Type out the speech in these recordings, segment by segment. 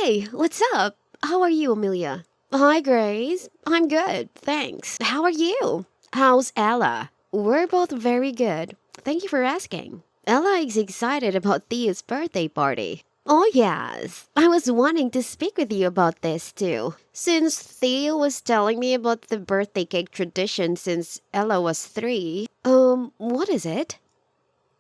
Hey, what's up? How are you, Amelia? Hi, Grace. I'm good, thanks. How are you? How's Ella? We're both very good. Thank you for asking. Ella is excited about Thea's birthday party. Oh, yes. I was wanting to speak with you about this too. Since Thea was telling me about the birthday cake tradition since Ella was 3. What is it?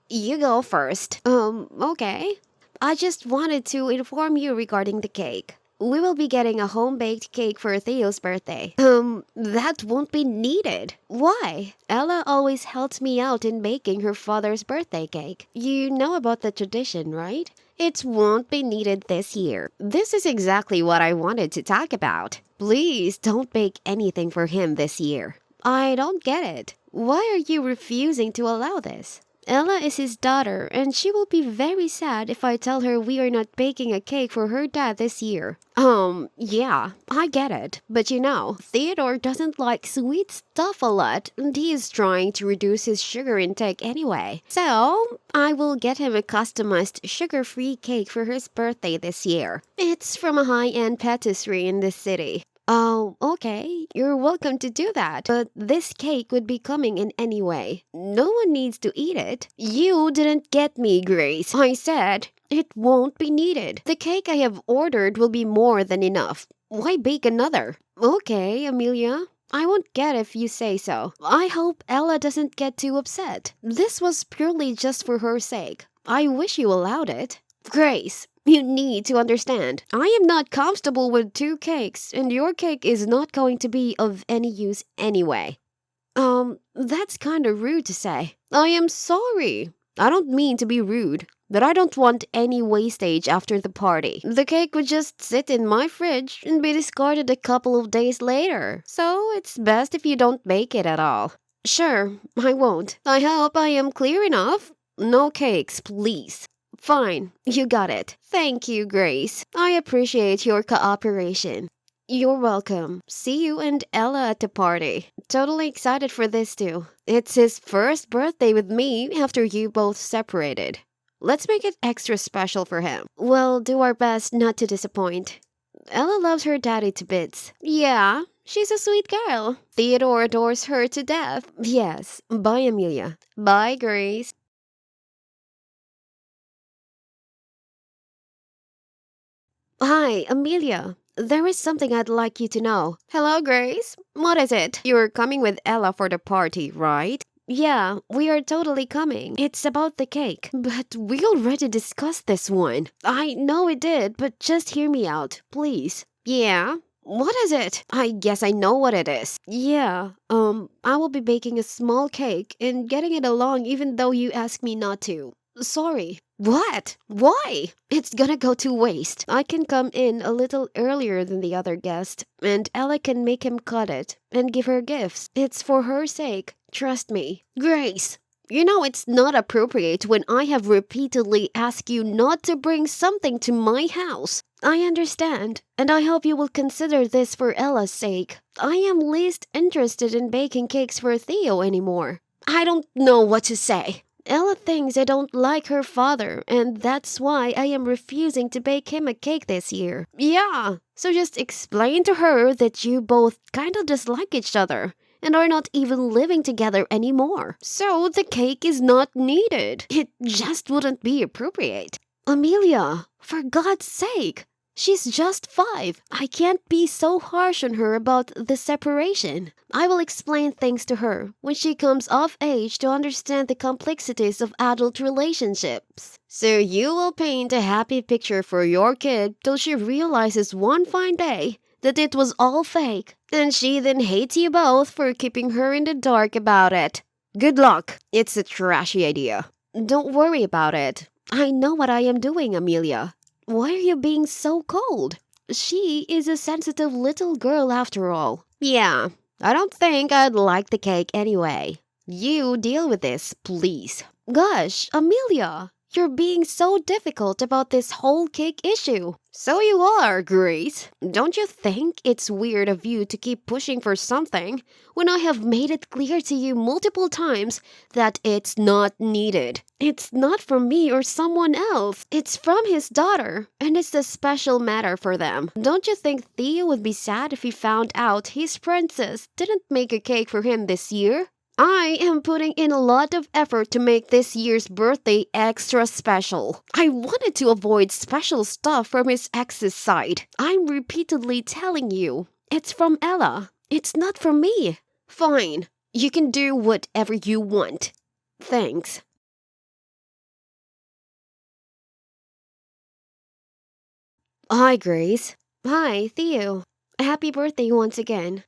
You go first. Okay. I just wanted to inform you regarding the cake. We will be getting a home-baked cake for Theo's birthday. That won't be needed. Why? Ella always helps me out in baking her father's birthday cake. You know about the tradition, right? It won't be needed this year. This is exactly what I wanted to talk about. Please don't bake anything for him this year. I don't get it. Why are you refusing to allow this? Ella is his daughter, and she will be very sad if I tell her we are not baking a cake for her dad this year. Yeah, I get it. But Theodore doesn't like sweet stuff a lot, and he is trying to reduce his sugar intake anyway. So, I will get him a customized sugar-free cake for his birthday this year. It's from a high-end patisserie in this city. Oh, okay. You're welcome to do that. But this cake would be coming in anyway. No one needs to eat it. You didn't get me, Grace. I said it won't be needed. The cake I have ordered will be more than enough. Why bake another? Okay, Amelia. I won't get if you say so. I hope Ella doesn't get too upset. This was purely just for her sake. I wish you allowed it. Grace, you need to understand. I am not comfortable with 2 cakes, and your cake is not going to be of any use anyway. That's kinda rude to say. I am sorry. I don't mean to be rude, but I don't want any wastage after the party. The cake would just sit in my fridge and be discarded a couple of days later. So it's best if you don't bake it at all. Sure, I won't. I hope I am clear enough. No cakes, please. Fine, you got it. Thank you, Grace. I appreciate your cooperation. You're welcome. See you and Ella at the party. Totally excited for this too. It's his first birthday with me after you both separated. Let's make it extra special for him. We'll do our best not to disappoint. Ella loves her daddy to bits. Yeah, she's a sweet girl. Theodore adores her to death. Yes. Bye, Amelia. Bye, Grace. Hi, Amelia. There is something I'd like you to know. Hello, Grace. What is it? You're coming with Ella for the party, right? Yeah, we are totally coming. It's about the cake. But we already discussed this one. I know we did, but just hear me out, please. Yeah? What is it? I guess I know what it is. Yeah, I will be baking a small cake and getting it along even though you asked me not to. Sorry. What? Why? It's gonna go to waste. I can come in a little earlier than the other guest, and Ella can make him cut it and give her gifts. It's for her sake. Trust me. Grace, you know it's not appropriate when I have repeatedly asked you not to bring something to my house. I understand, and I hope you will consider this for Ella's sake. I am least interested in baking cakes for Theo anymore. I don't know what to say. Ella thinks I don't like her father, and that's why I am refusing to bake him a cake this year. Yeah, so just explain to her that you both kinda dislike each other and are not even living together anymore. So the cake is not needed. It just wouldn't be appropriate. Amelia, for God's sake. She's just 5. I can't be so harsh on her about the separation. I will explain things to her when she comes of age to understand the complexities of adult relationships. So you will paint a happy picture for your kid till she realizes one fine day that it was all fake, and she then hates you both for keeping her in the dark about it. Good luck. It's a trashy idea. Don't worry about it. I know what I am doing, Amelia. Why are you being so cold? She is a sensitive little girl after all. Yeah, I don't think I'd like the cake anyway. You deal with this, please. Gosh, Amelia, You're being so difficult about this whole cake issue. So you are, Grace. Don't you think it's weird of you to keep pushing for something when I have made it clear to you multiple times that it's not needed? It's not from me or someone else. It's from his daughter, and it's a special matter for them. Don't you think Theo would be sad if he found out his princess didn't make a cake for him this year? I am putting in a lot of effort to make this year's birthday extra special. I wanted to avoid special stuff from his ex's side. I'm repeatedly telling you, it's from Ella. It's not from me. Fine, you can do whatever you want. Thanks. Hi, Grace. Hi, Theo. Happy birthday once again.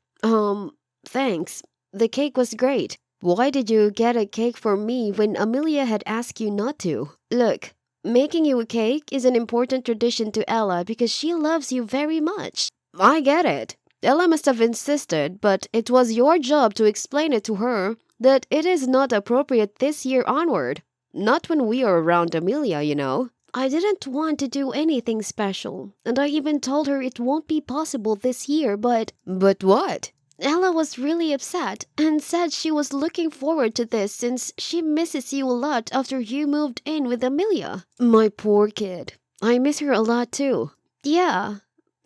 Thanks. The cake was great. Why did you get a cake for me when Amelia had asked you not to? Look, making you a cake is an important tradition to Ella because she loves you very much. I get it. Ella must have insisted, but it was your job to explain it to her that it is not appropriate this year onward. Not when we are around Amelia, you know. I didn't want to do anything special, and I even told her it won't be possible this year, but... But what? Ella was really upset and said she was looking forward to this since she misses you a lot after you moved in with Amelia. My poor kid. I miss her a lot too. Yeah,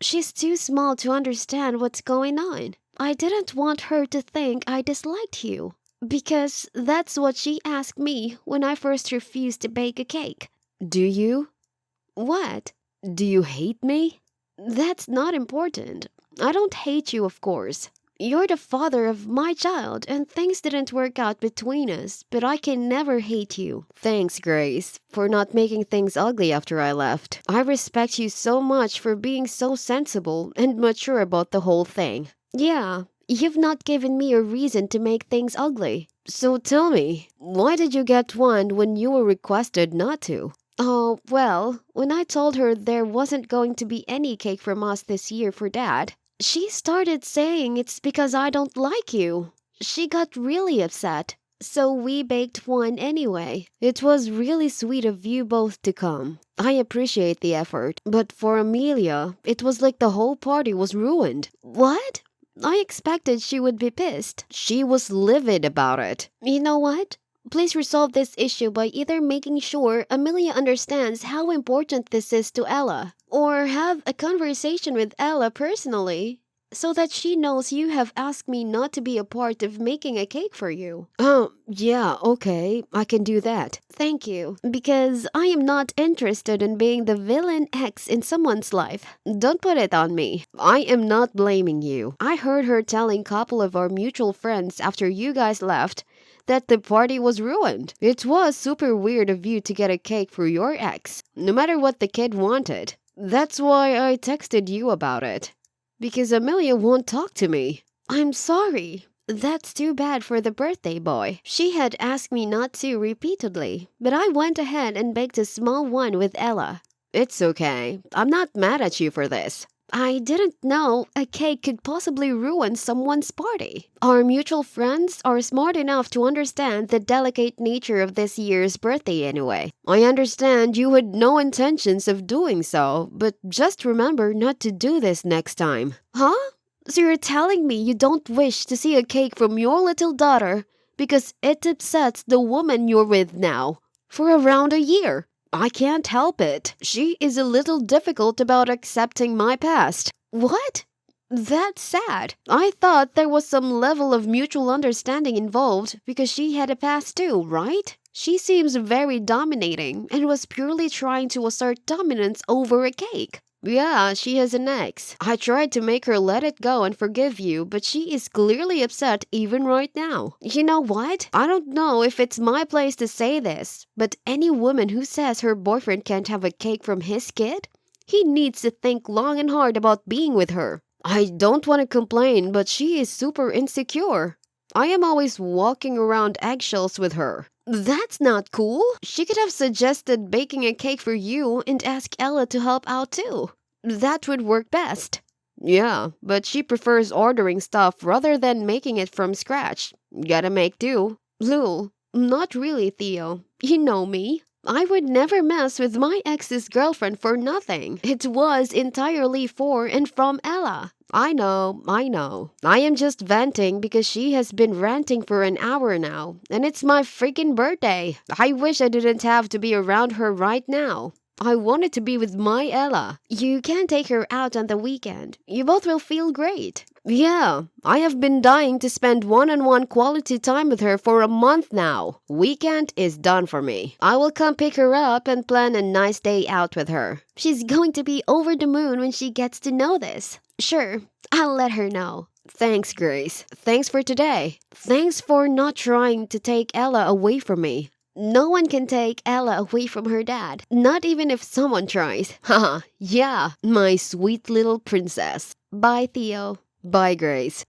she's too small to understand what's going on. I didn't want her to think I disliked you, because that's what she asked me when I first refused to bake a cake. Do you? What? Do you hate me? That's not important. I don't hate you, of course. You're the father of my child, and things didn't work out between us, but I can never hate you. Thanks, Grace, for not making things ugly after I left. I respect you so much for being so sensible and mature about the whole thing. Yeah, you've not given me a reason to make things ugly. So tell me, why did you get one when you were requested not to? Oh, well, when I told her there wasn't going to be any cake from us this year for Dad, she started saying it's because I don't like you. She got really upset. So we baked one anyway. It was really sweet of you both to come. I appreciate the effort, but for Amelia, it was like the whole party was ruined. What? I expected she would be pissed. She was livid about it. You know what? Please resolve this issue by either making sure Amelia understands how important this is to Ella, or have a conversation with Ella personally, so that she knows you have asked me not to be a part of making a cake for you. Oh, yeah, okay, I can do that. Thank you, because I am not interested in being the villain X in someone's life. Don't put it on me. I am not blaming you. I heard her telling a couple of our mutual friends after you guys left that the party was ruined. It was super weird of you to get a cake for your ex, no matter what the kid wanted. That's why I texted you about it. Because Amelia won't talk to me. I'm sorry. That's too bad for the birthday boy. She had asked me not to repeatedly, but I went ahead and baked a small one with Ella. It's okay. I'm not mad at you for this. I didn't know a cake could possibly ruin someone's party. Our mutual friends are smart enough to understand the delicate nature of this year's birthday anyway. I understand you had no intentions of doing so, but just remember not to do this next time. Huh? So you're telling me you don't wish to see a cake from your little daughter because it upsets the woman you're with now for around a year? I can't help it. She is a little difficult about accepting my past. What? That's sad. I thought there was some level of mutual understanding involved because she had a past too, right? She seems very dominating and was purely trying to assert dominance over a cake. Yeah, she has an ex. I tried to make her let it go and forgive you, but she is clearly upset even right now. You know what? I don't know if it's my place to say this, but any woman who says her boyfriend can't have a cake from his kid, he needs to think long and hard about being with her. I don't want to complain, but she is super insecure. I am always walking around eggshells with her. That's not cool. She could have suggested baking a cake for you and ask Ella to help out too. That would work best. Yeah, but she prefers ordering stuff rather than making it from scratch. Gotta make do. Lul, not really, Theo. You know me. I would never mess with my ex's girlfriend for nothing. It was entirely for and from Ella. I know, I know. I am just venting because she has been ranting for an hour now, and it's my freaking birthday. I wish I didn't have to be around her right now. I wanted to be with my Ella. You can take her out on the weekend. You both will feel great. Yeah, I have been dying to spend one-on-one quality time with her for a month now. Weekend is done for me. I will come pick her up and plan a nice day out with her. She's going to be over the moon when she gets to know this. Sure, I'll let her know. Thanks, Grace. Thanks for today. Thanks for not trying to take Ella away from me. No one can take Ella away from her dad, not even if someone tries. Haha, yeah, my sweet little princess. Bye, Theo. Bye, Grace.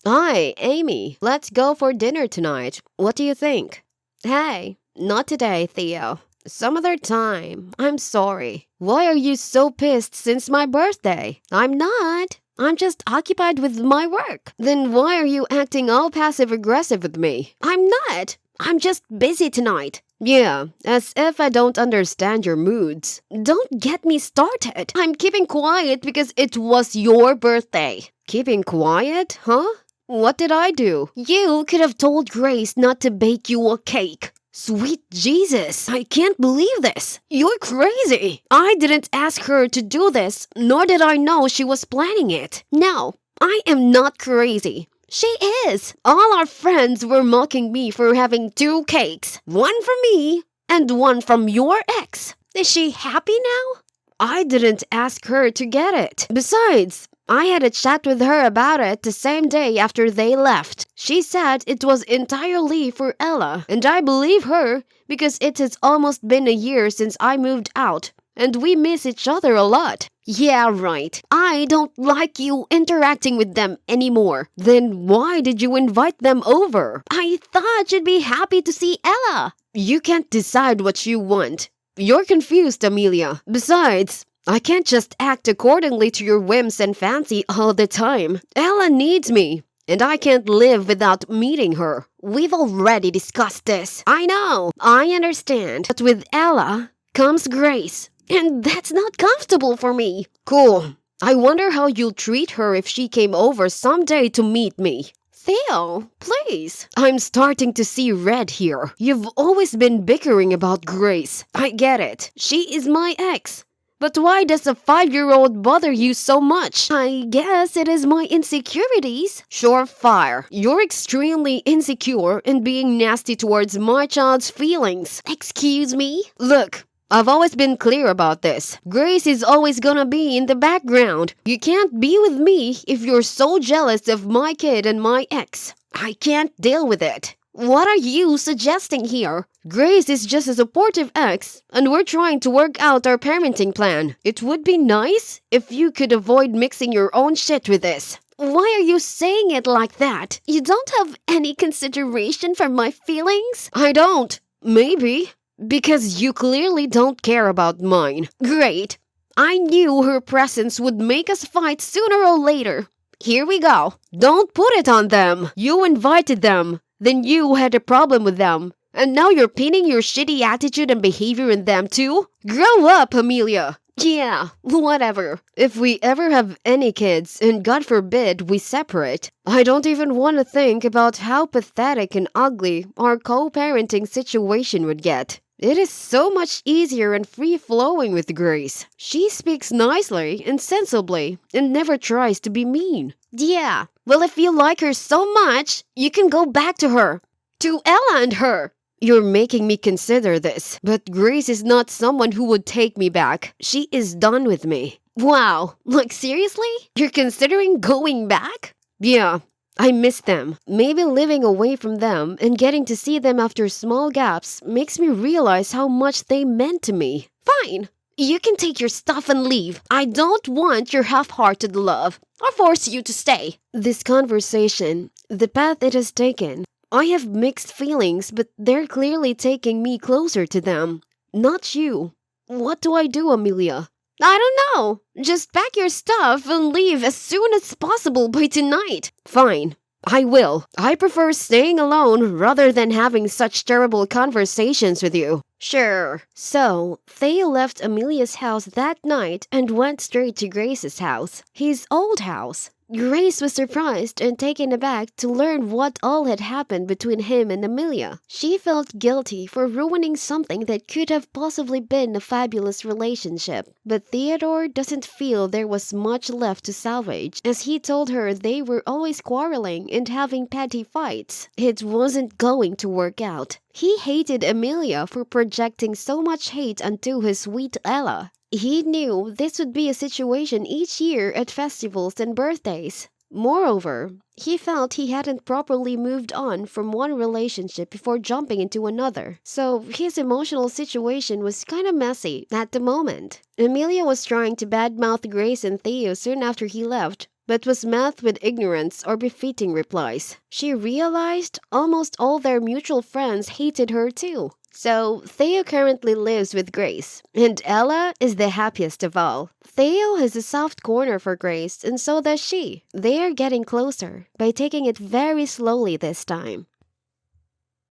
Hi, Amy. Let's go for dinner tonight. What do you think? Hey, not today, Theo. Some other time. I'm sorry. Why are you so pissed since my birthday? I'm not. I'm just occupied with my work. Then why are you acting all passive-aggressive with me? I'm not. I'm just busy tonight. Yeah, as if I don't understand your moods. Don't get me started. I'm keeping quiet because it was your birthday. Keeping quiet, huh? What did I do? You could have told Grace not to bake you a cake. Sweet Jesus, I can't believe this. You're crazy. I didn't ask her to do this, nor did I know she was planning it. No, I am not crazy. She is. All our friends were mocking me for having 2 cakes. One from me and one from your ex. Is she happy now? I didn't ask her to get it. Besides, I had a chat with her about it the same day after they left. She said it was entirely for Ella, and I believe her because it has almost been a year since I moved out, and we miss each other a lot. Yeah, right. I don't like you interacting with them anymore. Then why did you invite them over? I thought you'd be happy to see Ella. You can't decide what you want. You're confused, Amelia. Besides, I can't just act accordingly to your whims and fancy all the time. Ella needs me, and I can't live without meeting her. We've already discussed this. I know, I understand. But with Ella comes Grace, and that's not comfortable for me. Cool. I wonder how you'll treat her if she came over someday to meet me. Theo, please. I'm starting to see red here. You've always been bickering about Grace. I get it. She is my ex. But why does a 5-year-old bother you so much? I guess it is my insecurities. Surefire. You're extremely insecure and being nasty towards my child's feelings. Excuse me? Look, I've always been clear about this. Grace is always gonna be in the background. You can't be with me if you're so jealous of my kid and my ex. I can't deal with it. What are you suggesting here? Grace is just a supportive ex, and we're trying to work out our parenting plan. It would be nice if you could avoid mixing your own shit with this. Why are you saying it like that? You don't have any consideration for my feelings? I don't. Maybe. Because you clearly don't care about mine. Great. I knew her presence would make us fight sooner or later. Here we go. Don't put it on them. You invited them. Then you had a problem with them. And now you're pinning your shitty attitude and behavior on them too? Grow up, Amelia. Yeah, whatever. If we ever have any kids, and God forbid we separate, I don't even want to think about how pathetic and ugly our co-parenting situation would get. It is so much easier and free-flowing with Grace. She speaks nicely and sensibly and never tries to be mean. Yeah, well, if you like her so much, you can go back to her. To Ella and her. You're making me consider this, but Grace is not someone who would take me back. She is done with me. Wow, like seriously? You're considering going back? Yeah. I miss them. Maybe living away from them and getting to see them after small gaps makes me realize how much they meant to me. Fine. You can take your stuff and leave. I don't want your half-hearted love or force you to stay. This conversation, the path it has taken, I have mixed feelings, but they're clearly taking me closer to them. Not you. What do I do, Amelia? I don't know. Just pack your stuff and leave as soon as possible by tonight. Fine. I will. I prefer staying alone rather than having such terrible conversations with you. Sure. So, Theo left Amelia's house that night and went straight to Grace's house, his old house. Grace was surprised and taken aback to learn what all had happened between him and Amelia. She felt guilty for ruining something that could have possibly been a fabulous relationship. But Theodore doesn't feel there was much left to salvage, as he told her they were always quarreling and having petty fights. It wasn't going to work out. He hated Amelia for projecting so much hate onto his sweet Ella. He knew this would be a situation each year at festivals and birthdays. Moreover, he felt he hadn't properly moved on from one relationship before jumping into another, so his emotional situation was kinda messy at the moment. Amelia was trying to badmouth Grace and Theo soon after he left, but was met with ignorance or befitting replies. She realized almost all their mutual friends hated her too. So, Theo currently lives with Grace, and Ella is the happiest of all. Theo has a soft corner for Grace, and so does she. They are getting closer by taking it very slowly this time.